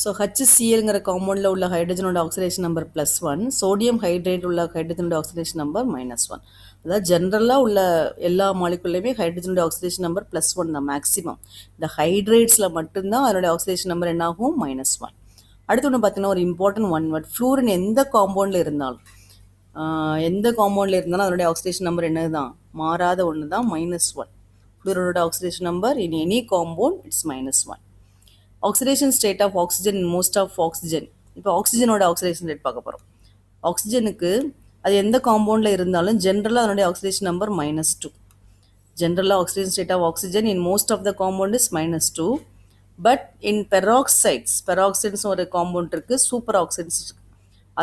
So HCl காம்பவுண்டில் உள்ள ஹைட்ரஜனோட oxidation number +1, sodium hydrate உள்ள ஹைட்ரஜனோட oxidation number -1. அதாவது ஜென்ரலாக உள்ள எல்லா மாலிகுல்லையுமே ஹைட்ரஜனோட ஆக்சிடேஷன் நம்பர் +1 தான் மேக்ஸிமம். இந்த ஹைட்ரேட்ஸில் மட்டும்தான் அதோட ஆக்சிடேஷன் நம்பர் என்ன ஆகும் -1. அடுத்து ஒன்று பார்த்தீங்கன்னா ஒரு இம்பார்ட்டன்ட் ஒன் வேர்ட், ஃப்ளூரின் எந்த காம்பவுண்டில் இருந்தாலும் அதனுடைய ஆக்சிடேஷன் நம்பர் என்னது தான் மாறாத ஒன்று தான் -1. ஃப்ளூரினோட oxidation number in any compound it's -1. Oxidation state of oxygen in most of oxygen. இப்போ ஆக்சிஜனோட ஆக்சிடேஷன் ரேட் பார்க்க போகிறோம். ஆக்சிஜனுக்கு அது எந்த காம்பவுண்டில் இருந்தாலும் ஜென்ரலாக அதனுடைய ஆக்சிடேஷன் நம்பர் -2. ஜென்ரலாக oxidation state of oxygen in most of the compound is -2. But in peroxides ஒரு காம்பவுண்ட் இருக்குது, சூப்பர் ஆக்சைட்ஸ் இருக்குது.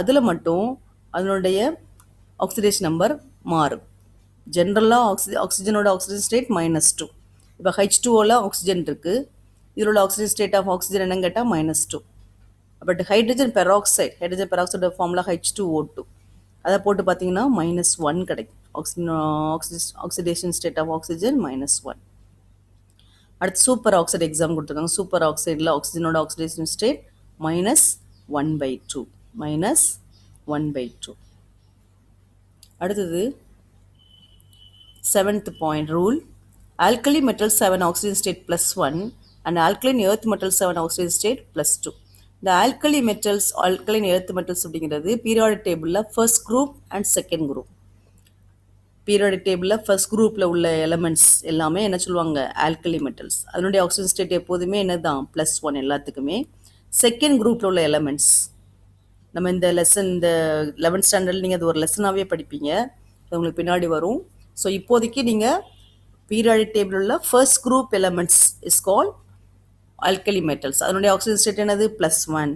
அதில் மட்டும் அதனுடைய ஆக்சிடேஷன் நம்பர் மாறும். ஜென்ரலாக ஆக்சிஜனோட ஆக்சிஜன் ஸ்டேட் -2. இப்போ H2Oவில் ஆக்சிஜன் இருக்குது, இதோட ஆக்சிஜன் ஸ்டேட் ஆஃப் ஆக்சிஜன் என்னன்னு கேட்டால் -2. But hydrogen peroxide formula H2O2, அதை போட்டு பார்த்தீங்கன்னா -1 கிடைக்கும். Oxidation state of oxygen -1. அடுத்து சூப்பர் ஆக்சைடு எக்ஸாம் கொடுத்துருக்காங்க. சூப்பர் ஆக்சைடில் ஆக்சிஜனோட ஆக்சிடேஷன் ஸ்டேட் -1/2. -1/2. அடுத்தது 7th point rule. Alkali metals have an oxygen state +1 and alkaline earth metals have an oxygen state +2. இந்த alkaline earth metals அப்படிங்கிறது பீரியாடிக் டேபிளில் first group and second group. Periodic டேபிளில் first குரூப்பில் உள்ள elements எல்லாமே என்ன சொல்லுவாங்க, ஆல்கலி மெட்டல்ஸ். அதனுடைய ஆக்சிஜன் ஸ்டேட் எப்போதுமே என்ன தான் +1 எல்லாத்துக்குமே. செகண்ட் குரூப்பில் உள்ள எலமெண்ட்ஸ் நம்ம இந்த 11th ஸ்டாண்டர்டில் நீங்கள் அது ஒரு லெசனாகவே படிப்பீங்க, அது உங்களுக்கு பின்னாடி வரும். ஸோ இப்போதைக்கு நீங்கள் பீரியாடிக் டேபிள் உள்ள first group elements is call alkali metals. அதனுடைய ஆக்சிஜன் ஸ்டேட் என்னது +1.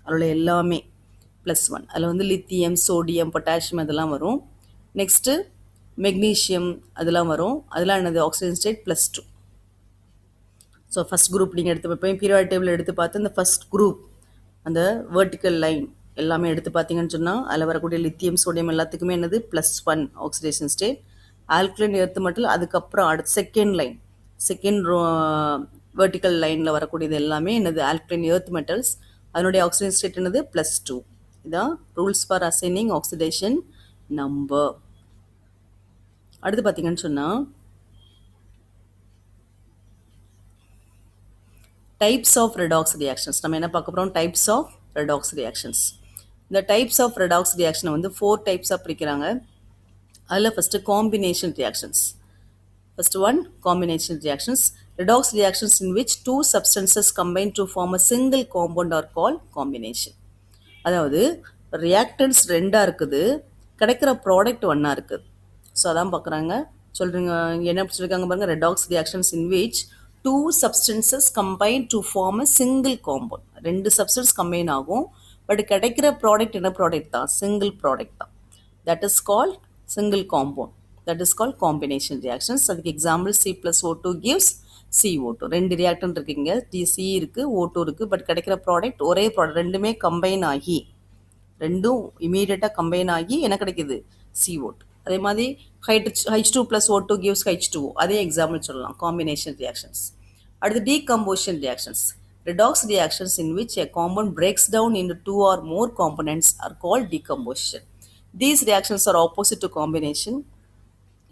அதோட எல்லாமே +1. அதில் வந்து லித்தியம், சோடியம், பொட்டாசியம் அதெல்லாம் வரும். நெக்ஸ்ட்டு மெக்னீஷியம் அதெல்லாம் வரும். அதெல்லாம் என்னது oxygen state +2. So first group நீங்கள் எடுத்து பீரியாடிக் டேபிள் எடுத்து பார்த்து அந்த ஃபஸ்ட் குரூப் அந்த வெர்டிக்கல் லைன் எல்லாமே எடுத்து பார்த்தீங்கன்னு சொன்னால் அதில் வரக்கூடிய லித்தியம், சோடியம் எல்லாத்துக்குமே என்னது +1 oxidation state. Alkaline earth metal அதுக்கப்புறம் அடுத்த செகண்ட் வெர்டிக்கல் லைனில் வரக்கூடியது எல்லாமே என்னது ஆல்கலைன் எர்த் மெட்டல்ஸ். அதனுடைய ஆக்சிஜன் ஸ்டேட் என்னது +2. இதான் rules for assigning oxidation number. அடுத்து பார்த்தீங்கன்னு சொன்னால் டைப்ஸ் ஆஃப் ரெடாக்ஸ் ரியாக்ஷன்ஸ். நம்ம என்ன பார்க்க போகிறோம், டைப்ஸ் ஆஃப் ரெடாக்ஸ் ரியாக்ஷன்ஸ். இந்த டைப்ஸ் ஆஃப் ரெடாக்ஸ் ரியாக்ஷனை வந்து 4 டைப்ஸாக பிரிக்கிறாங்க. அதில் first combination reactions. First one combination reactions. Redox reactions in which 2 substances combine to form a single compound are called combination. அதாவது ரியாக்டன்ஸ் 2 இருக்குது, கிடைக்கிற ப்ராடக்ட் 1 இருக்குது. ஸோ அதான் பார்க்குறாங்க. சொல்கிறீங்க என்ன சொல்லியிருக்காங்க பாருங்கள், redox reactions in which 2 substances combine to form a single compound. 2 substance combine ஆகும், பட் கிடைக்கிற ப்ராடக்ட் என்ன ப்ராடக்ட் தான், சிங்கிள் ப்ராடக்ட் தான். That is called single compound. That is called combination reactions. அதுக்கு example C+O2 gives CO2. 2 reactant இருக்குங்க, C இருக்குது, O2 இருக்குது, but கிடைக்கிற ப்ராடக்ட் ஒரே ப்ராடக்ட். ரெண்டுமே கம்பைன் ஆகி, ரெண்டும் இமீடியட்டாக கம்பைன் ஆகி என்ன கிடைக்குது, CO2. அதே மாதிரி H2+O2 gives H2O. அதே எக்ஸாம்பிள் சொல்லலாம், காம்பினேஷன் ரியாக்ஷன்ஸ். அடுத்து decomposition reactions. Redox reactions in which a compound breaks down into 2 or more components are called decomposition. These reactions are opposite to combination.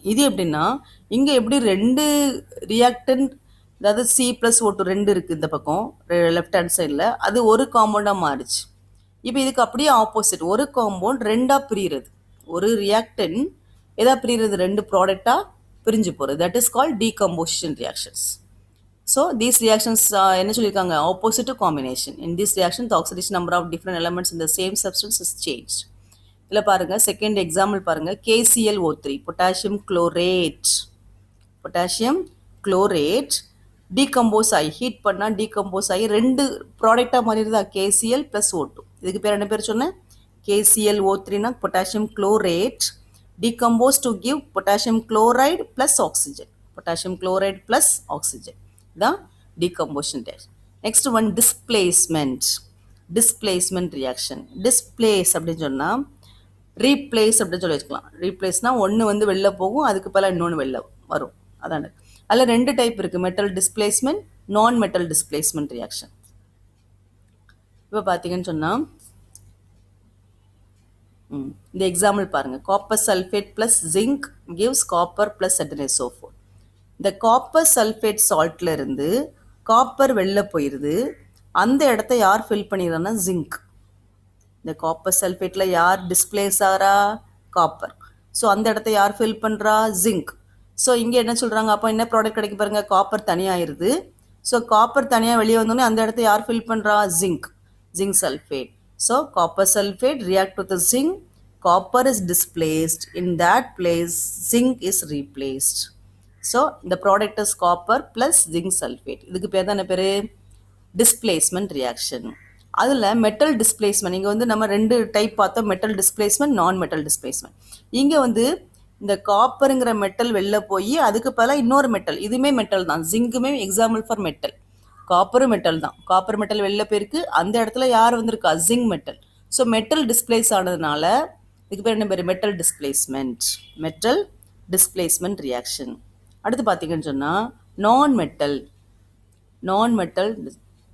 இது எப்படின்னா, இங்கே எப்படி 2 ரியாக்டன்ட், அதாவது C+O2 2 இருக்குது இந்த பக்கம் லெஃப்ட் ஹேண்ட் சைடில், அது ஒரு காம்பவுண்டாக மாறிச்சு. இப்போ இதுக்கு அப்படியே ஆப்போசிட், ஒரு காம்பவுண்ட் 2ஆக பிரிகிறது. ஒரு ரியாக்டன் எதாக பிரிகிறது, 2 ப்ராடக்டாக பிரிஞ்சு போகிறது. That is called decomposition reactions. So these reactions என்ன சொல்லியிருக்காங்க, opposite to combination. In this reaction the oxidation number of different elements in the same substance is change. இதில் பாருங்கள், செகண்ட் எக்ஸாம்பிள் பாருங்கள், KClO3 பொட்டாசியம் குளோரேட் டீகம்போஸ் ஆகி, heat பண்ணால் decompose ஆகி 2 ப்ராடக்டாக மாறிடுதா, KCl+O2. இதுக்கு பேர் என்ன பேர் சொன்னேன், KClO3னா potassium chlorate decompose to give potassium chloride plus oxygen. Potassium chloride plus oxygen தான் decomposition reaction. Next one displacement reaction. Displace அப்படின்னு சொன்னால் ரீப்ளேஸ் அப்படின்னு சொல்லி வச்சுக்கலாம். ரீப்ளேஸ்னால் ஒன்று வந்து வெளில போகும், அதுக்கு பல இன்னொன்று வெளில வரும். அதான் அதில் 2 டைப் இருக்குது, metal displacement, non metal displacement reaction. இப்போ பார்த்தீங்கன்னு சொன்னால் இந்த எக்ஸாம்பிள் பாருங்கள். Copper sulphate plus zinc gives copper plus அடெனோசோஃபோர். இந்த காப்பர் சல்ஃபேட் சால்ட்ல இருந்து காப்பர் வெளில போயிடுது. அந்த இடத்த யார் ஃபில் பண்ணிடுறாங்கன்னா ஜிங்க். இந்த காப்பர் சல்ஃபேட்டில் யார் டிஸ்பிளேஸ் ஆகிறா? காப்பர். ஸோ அந்த இடத்த யார் ஃபில் பண்ணுறா? ஜிங்க். ஸோ இங்கே என்ன சொல்கிறாங்க? அப்போ என்ன ப்ராடக்ட் கிடைக்க பாருங்க, காப்பர் தனியாகிருது. ஸோ காப்பர் தனியாக வெளியே வந்தோடனே அந்த இடத்த யார் ஃபில் பண்ணுறா? Zinc. Zinc sulphate. So copper sulphate react with zinc. Copper is displaced. In that place zinc is replaced. So இந்த product is copper plus zinc sulphate. இதுக்கு பேர் தான் என்ன பேர்? Displacement reaction. அதில் மெட்டல் டிஸ்பிளேஸ்மெண்ட் இங்கே வந்து நம்ம 2 டைப் பார்த்தோம், metal displacement, non metal displacement. இங்கே வந்து இந்த காப்பருங்கிற மெட்டல் வெளில போய் அதுக்கு பதிலாக இன்னொரு மெட்டல், இதுவுமே மெட்டல் தான், ஜிங்குமே எக்ஸாம்பிள் ஃபார் மெட்டல், காப்பரும் மெட்டல் தான். காப்பர் மெட்டல் வெளில போயிருக்கு, அந்த இடத்துல யார் வந்திருக்கா? Zinc metal. So metal displace ஆனதுனால இதுக்கு பேர் என்ன பேர்? Metal displacement. Metal displacement reaction. அடுத்து பார்த்தீங்கன்னு சொன்னால் நான் மெட்டல்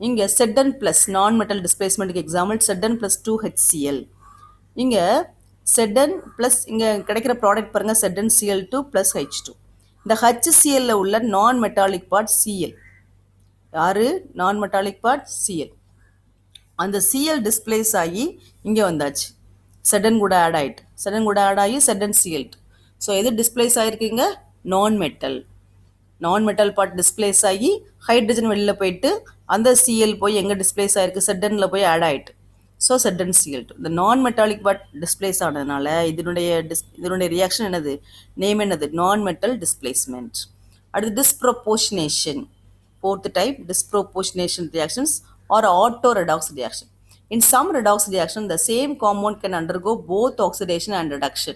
இங்கே செட்டன் ப்ளஸ் நான் மெட்டல் டிஸ்பிளேஸ்மெண்ட்டுக்கு எக்ஸாம்பிள் செட்டன் ப்ளஸ் 2HCl. இங்கே செட்டன் ப்ளஸ் இங்கே கிடைக்கிற ப்ராடக்ட் பாருங்கள், செட்டன் Cl2 ப்ளஸ் H2. இந்த HCl உள்ள நான் மெட்டாலிக் பார்ட் Cl. யார் நான் மெட்டாலிக் பார்ட்? Cl. அந்த Cl டிஸ்பிளேஸ் ஆகி இங்கே வந்தாச்சு, செட்டன் கூட ஆட் ஆகிட்டு, செட்டன் கூட ஆட் ஆகி செட்டன் Cl2. ஸோ எது டிஸ்பிளேஸ் ஆகிருக்கீங்க? நான் மெட்டல். நான் மெட்டல் பார்ட் டிஸ்பிளேஸ் ஆகி ஹைட்ரஜன் வெளியில் போயிட்டு அந்த Cl போய் எங்கே டிஸ்பிளேஸ் ஆகிருக்கு? செட்டனில் போய் ஆட் ஆகிட்டு. ஸோ செட்டன் Cl2. இந்த நான் மெட்டாலிக் பார்ட் டிஸ்பிளேஸ் ஆனதுனால இதனுடைய ரியாக்ஷன் என்னது? நேம் என்னது? நான் மெட்டல் டிஸ்பிளேஸ்மெண்ட். அடுத்து டிஸ்ப்ரொபோர்ஷனேஷன். 4th type, disproportionation reactions or auto-redox reaction. In some redox reaction, the same compound can undergo both oxidation and reduction.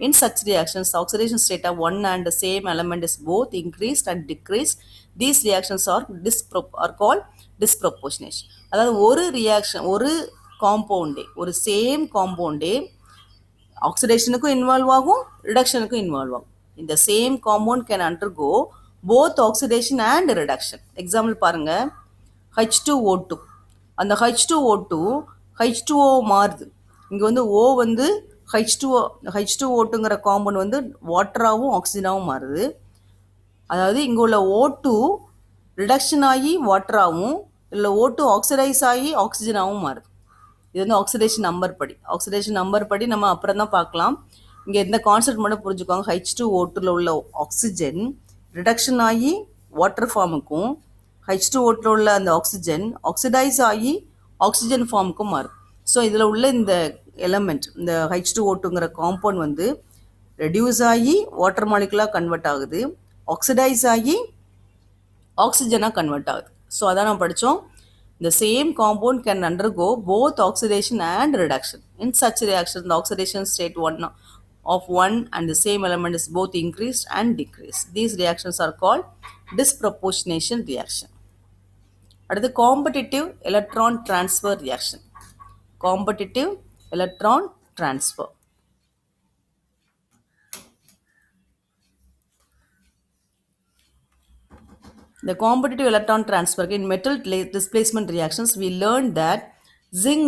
In such reactions, oxidation state of one and the same element is both increased and decreased. These reactions are called disproportionation. அதாவது ஒரு reaction, ஒரு காம்பவுண்டே, ஒரு same காம்பவுண்டே ஆக்சிடேஷனுக்கும் involve ஆகும், ரிடக்ஷனுக்கும் involve ஆகும். இந்த same compound can undergo both oxidation and reduction. Example பாருங்கள், H2O2. அந்த H2O2 H2O மாறுது. இங்கே வந்து O வந்து H2O2ங்கிற காம்பவுண்ட் வந்து வாட்டராகவும் ஆக்சிஜனாகவும் மாறுது. அதாவது இங்கே உள்ள O2 ரிடக்ஷன் ஆகி வாட்டராகவும், இல்லை O2 ஆக்சிடைஸ் ஆகி ஆக்சிஜனாகவும் மாறுது. இது வந்து ஆக்சிடேஷன் நம்பர் படி நம்ம அப்புறம் தான் பார்க்கலாம். இங்கே இந்த கான்செப்ட் மட்டும் புரிஞ்சுக்கோங்க. H2O2ல உள்ள ஆக்சிஜன் ரிடக்ஷன் ஆகி வாட்டர் ஃபார்முக்கும், H2O2ல உள்ள அந்த ஆக்சிஜன் ஆக்சிடைஸ் ஆகி ஆக்சிஜன் ஃபார்முக்கும் மாறும். ஸோ இதில் உள்ள இந்த எலமெண்ட், இந்த H2O2ங்கிற காம்பவுண்ட் வந்து ரெடியூஸ் ஆகி வாட்டர் மாலிகுலாக கன்வெர்ட் ஆகுது, ஆக்சிடைஸ் ஆகி ஆக்சிஜனாக கன்வெர்ட் ஆகுது. ஸோ அதான் நம்ம படித்தோம். The same compound can undergo both oxidation and reduction. In such reaction, the oxidation state of one and the same element is both increased and decreased. These reactions are called disproportionation reaction. அடுத்து competitive electron transfer reaction. Competitive electron transfer. The competitive electron transfer in metal displacement reactions, we learned that zinc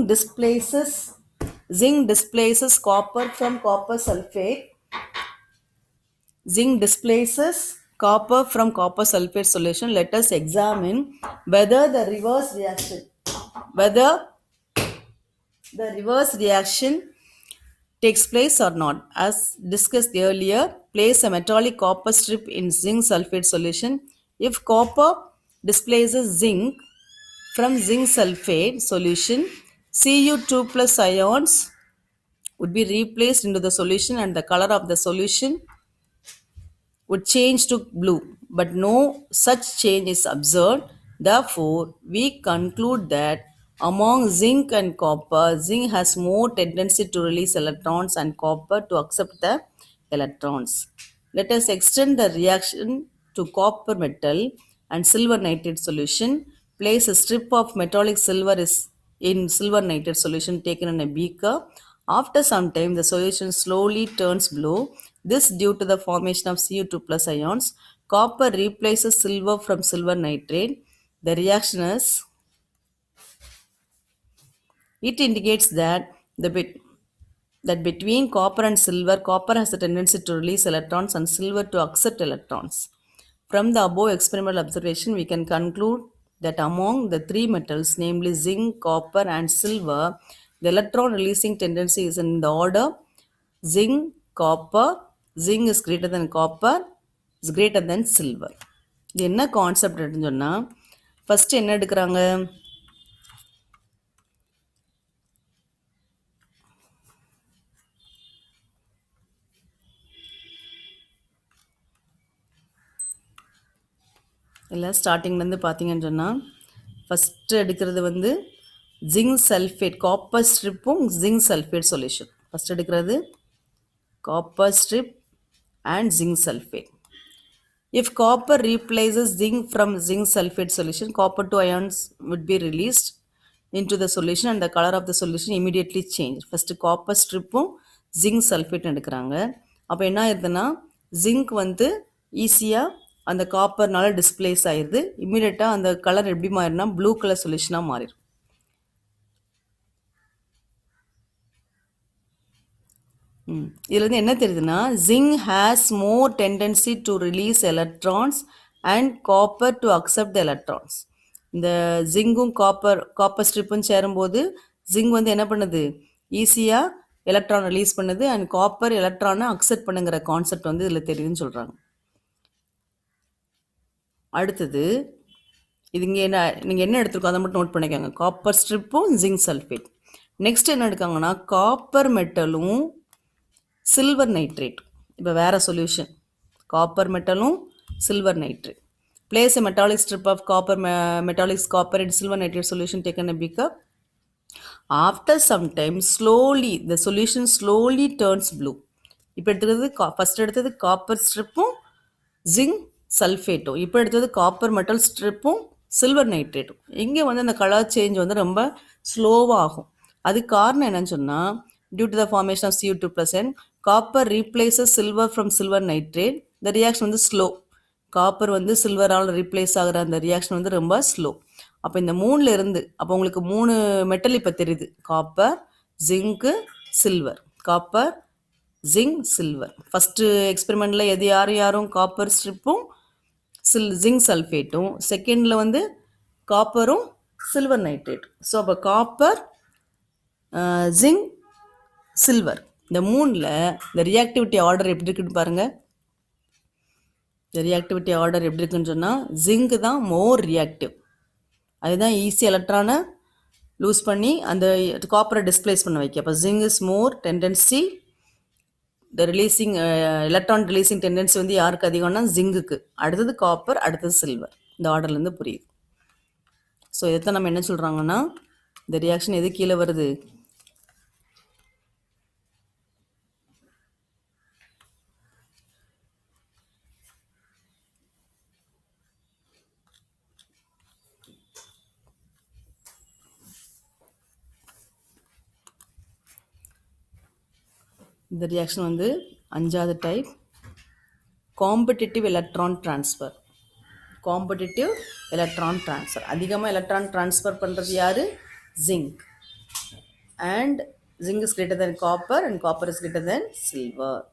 displaces copper from copper sulfate. Zinc displaces copper from copper sulfate solution. Let us examine whether the reverse reaction takes place or not. As discussed earlier, place a metallic copper strip in zinc sulfate solution. If copper displaces zinc from zinc sulfate solution, Cu2 plus ions would be replaced into the solution and the color of the solution would change to blue, but no such change is observed. Therefore, we conclude that among zinc and copper, zinc has more tendency to release electrons and copper to accept the electrons. Let us extend the reaction to copper metal and silver nitrate solution. Place a strip of metallic silver in silver nitrate solution taken in a beaker. After some time, the solution slowly turns blue. This due to the formation of Cu2 plus ions. Copper replaces silver from silver nitrate. The reaction is It indicates that between copper and silver, copper has a tendency to release electrons and silver to accept electrons. From the above experimental observation, we can conclude that among the three metals, namely zinc, copper, and silver, the electron releasing tendency is in the order zinc, copper, zinc is greater than copper, is greater than silver. இது என்ன concept சொன்னால், first என்ன எடுக்கிறாங்க, இல்லை ஸ்டார்டிங்லேருந்து பார்த்தீங்கன்னு சொன்னால், first எடுக்கிறது வந்து ஜிங்க் சல்ஃபேட், காப்பர் ஸ்ட்ரிப்பும் ஜிங்க் சல்ஃபேட் சொல்யூஷன். ஃபஸ்ட் எடுக்கிறது copper strip and zinc sulphate. If copper replaces zinc from zinc sulfate solution, copper 2 ions would be released into the solution and the color of the solution immediately change. First copper stripum zinc sulfate எடுக்கிறாங்க. அப்போ என்ன ஆயிருதுன்னா, zinc வந்து ஈஸியாக அந்த காப்பர்னால displays ஆயிடுது. இம்மீடியட்டாக அந்த colour எப்படி மாறினா ப்ளூ கலர் சொல்யூஷனாக மாறிடும். இதில் வந்து என்ன தெரியுதுன்னா, zinc has more tendency to release electrons and copper to accept the electrons. இந்த ஜிங்கும் காப்பர் ஸ்ட்ரிப்பும் சேரும்போது ஜிங்க் வந்து என்ன பண்ணுது, ஈஸியாக எலக்ட்ரான் ரிலீஸ் பண்ணுது அண்ட் காப்பர் எலக்ட்ரானை அக்செப்ட் பண்ணுங்கிற கான்செப்ட் வந்து இதில் தெரியுதுன்னு சொல்கிறாங்க. அடுத்தது இது இங்கே என்ன, நீங்கள் என்ன எடுத்துருக்கோம் அதை மட்டும் நோட் பண்ணிக்கோங்க. காப்பர் ஸ்ட்ரிப்பும் ஜிங்க் சல்ஃபேட். நெக்ஸ்ட் என்ன எடுக்காங்கன்னா, காப்பர் மெட்டலும் சில்வர் நைட்ரேட். இப்போ வேறு சொல்யூஷன், காப்பர் மெட்டலும் silver nitrate. Place a metallic strip of metallic copper in silver nitrate solution taken a beaker. After some time, slowly the solution slowly turns blue. இப்போ எடுத்துக்கிறது first எடுத்தது copper ஸ்ட்ரிப்பும் zinc சல்ஃபேட்டும், இப்போ எடுத்தது copper metal ஸ்ட்ரிப்பும் silver நைட்ரேட்டும். இங்கே வந்து அந்த colour change வந்து ரொம்ப ஸ்லோவாக ஆகும். அதுக்கு காரணம் என்னன்னு சொன்னால், due to the formation of Cu2+N, copper replaces silver from silver nitrate. இந்த ரியாக்ஷன் வந்து ஸ்லோ. காப்பர் வந்து சில்வரால் ரீப்ளேஸ் ஆகிற அந்த ரியாக்ஷன் வந்து ரொம்ப ஸ்லோ. அப்போ இந்த மூணில் இருந்து அப்போ உங்களுக்கு 3 மெட்டல் இப்போ தெரியுது, copper, zinc, silver. Copper, zinc, silver. First எக்ஸ்பெரிமெண்ட்டில் யாரும் காப்பர் ஸ்ட்ரிப்பும் ஜிங்க் சல்ஃபேட்டும், செகண்டில் வந்து காப்பரும் சில்வர் நைட்ரேட்டும். ஸோ அப்போ காப்பர், ஜிங்க், சில்வர் இந்த மூணில் இந்த ரியாக்டிவிட்டி ஆர்டர் எப்படி இருக்குன்னு பாருங்கள். இந்த ரியாக்டிவிட்டி ஆர்டர் எப்படி இருக்குன்னு சொன்னால், ஜிங்க் தான் மோர் ரியாக்டிவ். அதுதான் ஈஸி எலக்ட்ரானை லூஸ் பண்ணி அந்த காப்பரை டிஸ்பிளேஸ் பண்ண வைக்க. அப்போ ஜிங்க் இஸ் மோர் டெண்டன்சி, இந்த ரிலீஸிங் எலக்ட்ரான் ரிலீஸிங் டெண்டன்சி வந்து யாருக்கு அதிகம்னா ஜிங்குக்கு, அடுத்தது காப்பர், அடுத்தது சில்வர். இந்த ஆர்டர்லேருந்து புரியுது. ஸோ இதைத்தான் நம்ம என்ன சொல்கிறாங்கன்னா, இந்த ரியாக்ஷன் எது கீழே வருது, இந்த ரியாக்ஷன் வந்து 5வது type, competitive electron transfer. Competitive electron transfer, அதிகமாக எலக்ட்ரான் ட்ரான்ஸ்ஃபர் பண்ணுறது யார், zinc. And zinc is greater than copper and copper is greater than silver.